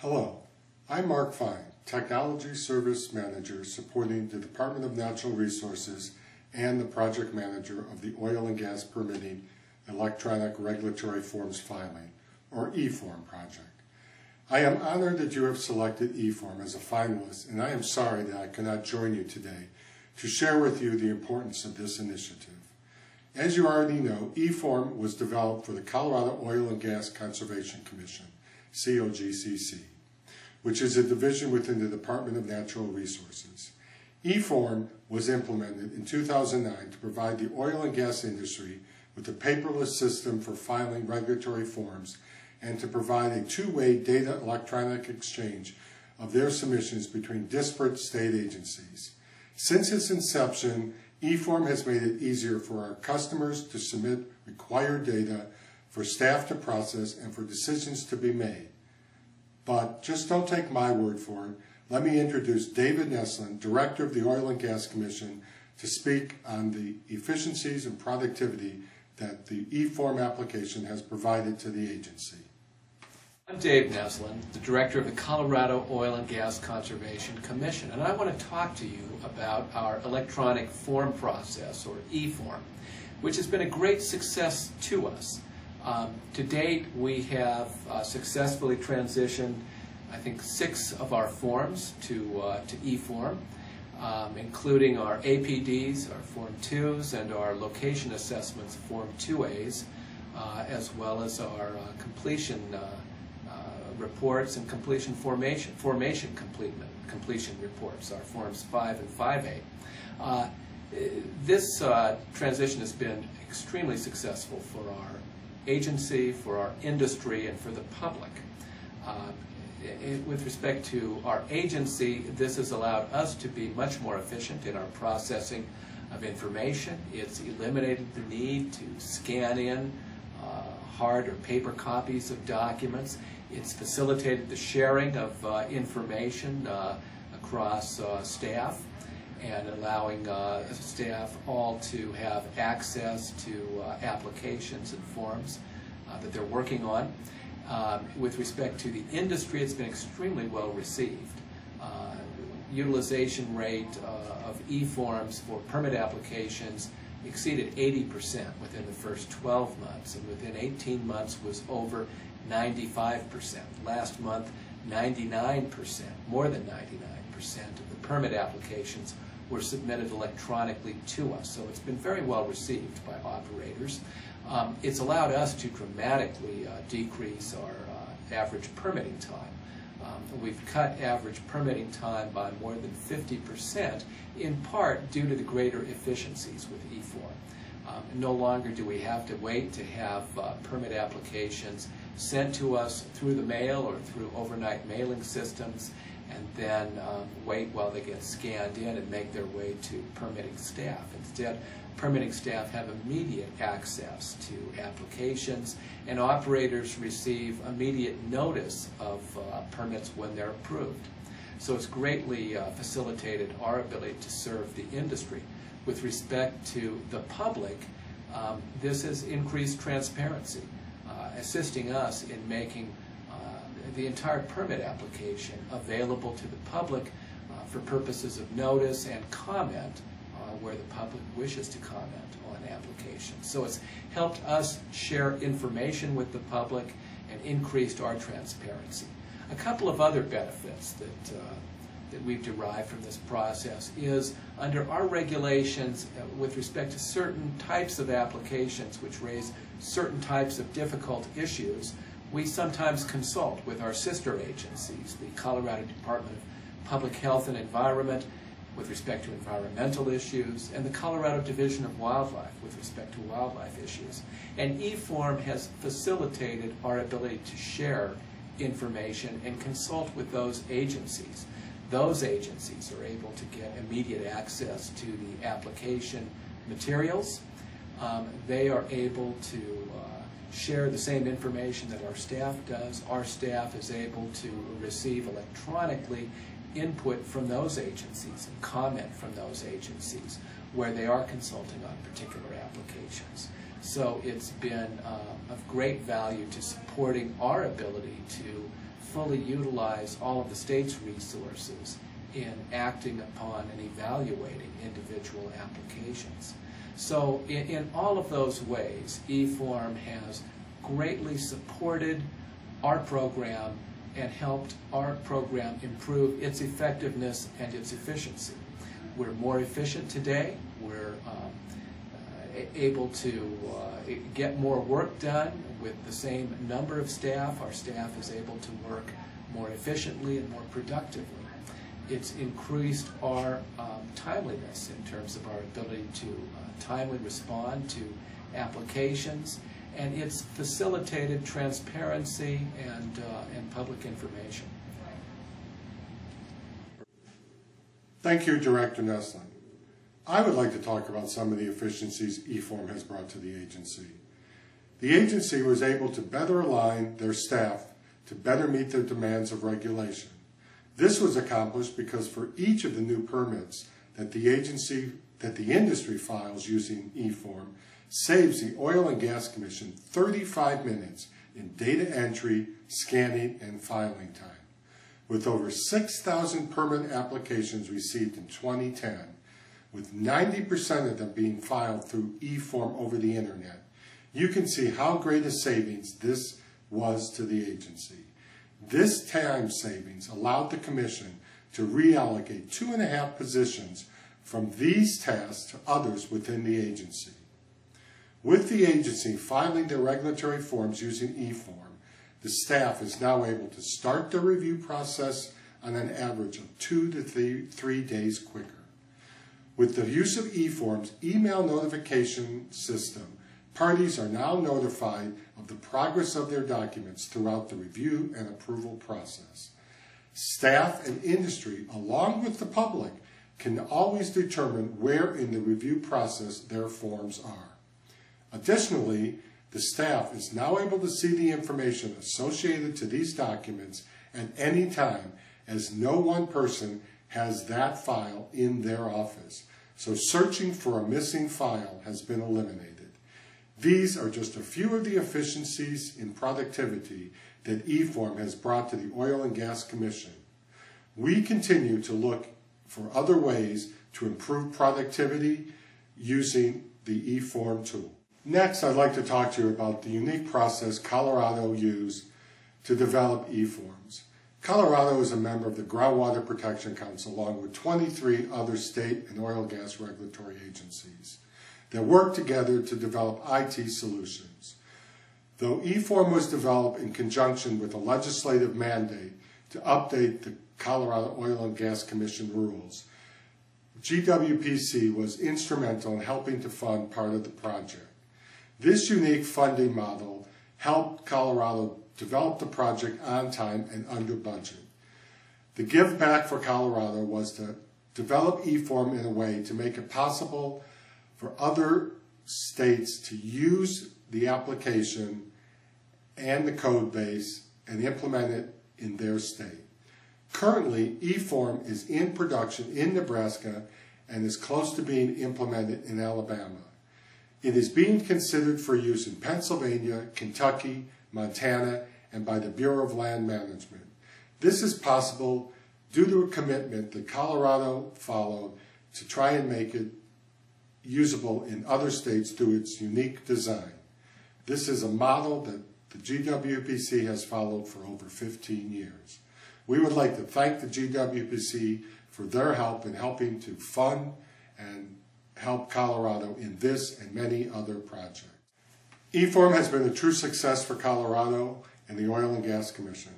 Hello, I'm Mark Fine, Technology Service Manager supporting the Department of Natural Resources and the Project Manager of the Oil and Gas Permitting Electronic Regulatory Forms Filing, or eForm project. I am honored that you have selected eForm as a finalist, and I am sorry that I cannot join you today to share with you the importance of this initiative. As you already know, eForm was developed for the Colorado Oil and Gas Conservation Commission, COGCC, which is a division within the Department of Natural Resources. eForm was implemented in 2009 to provide the oil and gas industry with a paperless system for filing regulatory forms and to provide a two-way data electronic exchange of their submissions between disparate state agencies. Since its inception, eForm has made it easier for our customers to submit required data, for staff to process, and for decisions to be made. But just don't take my word for it. Let me introduce David Neslin, Director of the Oil and Gas Commission, to speak on the efficiencies and productivity that the eForm application has provided to the agency. I'm Dave Neslin, the Director of the Colorado Oil and Gas Conservation Commission, and I want to talk to you about our electronic form process, or eForm, which has been a great success to us. To date, we have successfully transitioned, I think, 6 of our forms to eForm, including our APDs, our Form 2s, and our location assessments, Form 2As, as well as our completion reports and completion formation completion reports, our Forms 5 and 5A. This transition has been extremely successful for our agency, for our industry, and for the public. With respect to our agency, this has allowed us to be much more efficient in our processing of information. It's eliminated the need to scan in hard or paper copies of documents. It's facilitated the sharing of information across staff, and allowing staff all to have access to applications and forms that they're working on. With respect to the industry, it's been extremely well received. Utilization rate of eForms for permit applications exceeded 80% within the first 12 months, and within 18 months was over 95%. Last month, 99%, more than 99% of the permit applications were submitted electronically to us. So it's been very well received by operators. It's allowed us to dramatically decrease our average permitting time. We've cut average permitting time by more than 50%, in part due to the greater efficiencies with eForm. No longer do we have to wait to have permit applications sent to us through the mail or through overnight mailing systems, and then wait while they get scanned in and make their way to permitting staff. Instead, permitting staff have immediate access to applications, and operators receive immediate notice of permits when they're approved. So it's greatly facilitated our ability to serve the industry. With respect to the public, this has increased transparency, assisting us in making the entire permit application available to the public for purposes of notice and comment where the public wishes to comment on applications. So it's helped us share information with the public and increased our transparency. A couple of other benefits that we've derived from this process is, under our regulations with respect to certain types of applications which raise certain types of difficult issues, we sometimes consult with our sister agencies, the Colorado Department of Public Health and Environment with respect to environmental issues, and the Colorado Division of Wildlife with respect to wildlife issues. And eForm has facilitated our ability to share information and consult with those agencies. Those agencies are able to get immediate access to the application materials. They are able to share the same information that our staff does. Our staff is able to receive electronically input from those agencies and comment from those agencies where they are consulting on particular applications. So it's been of great value to supporting our ability to fully utilize all of the state's resources in acting upon and evaluating individual applications. So in all of those ways, eForm has greatly supported our program and helped our program improve its effectiveness and its efficiency. We're more efficient today. We're able to get more work done with the same number of staff. Our staff is able to work more efficiently and more productively. It's increased our timeliness in terms of our ability to timely respond to applications, and it's facilitated transparency and public information. Thank you, Director Neslin. I would like to talk about some of the efficiencies eForm has brought to the agency. The agency was able to better align their staff to better meet their demands of regulation. This was accomplished because for each of the new permits that the industry files using eForm saves the Oil and Gas Commission 35 minutes in data entry, scanning, and filing time. With over 6,000 permit applications received in 2010, with 90% of them being filed through eForm over the internet, you can see how great a savings this was to the agency. This time savings allowed the Commission to reallocate 2.5 positions from these tasks to others within the agency. With the agency filing their regulatory forms using eForm, the staff is now able to start the review process on an average of 2 to 3 days quicker. With the use of eForm's email notification system, parties are now notified of the progress of their documents throughout the review and approval process. Staff and industry, along with the public, can always determine where in the review process their forms are. Additionally, the staff is now able to see the information associated to these documents at any time, as no one person has that file in their office. So searching for a missing file has been eliminated. These are just a few of the efficiencies in productivity that eForm has brought to the Oil and Gas Commission. We continue to look for other ways to improve productivity using the eForm tool. Next, I'd like to talk to you about the unique process Colorado used to develop eForms. Colorado is a member of the Groundwater Protection Council along with 23 other state and oil and gas regulatory agencies that work together to develop IT solutions. Though eForm was developed in conjunction with a legislative mandate to update the Colorado Oil and Gas Commission rules, GWPC was instrumental in helping to fund part of the project. This unique funding model helped Colorado develop the project on time and under budget. The give back for Colorado was to develop eForm in a way to make it possible for other states to use the application and the code base and implement it in their state. Currently, eForm is in production in Nebraska and is close to being implemented in Alabama. It is being considered for use in Pennsylvania, Kentucky, Montana, and by the Bureau of Land Management. This is possible due to a commitment that Colorado followed to try and make it usable in other states through its unique design. This is a model that the GWPC has followed for over 15 years. We would like to thank the GWPC for their help in helping to fund and help Colorado in this and many other projects. eForm has been a true success for Colorado and the Oil and Gas Commission.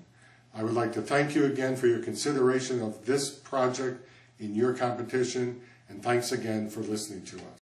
I would like to thank you again for your consideration of this project in your competition, and thanks again for listening to us.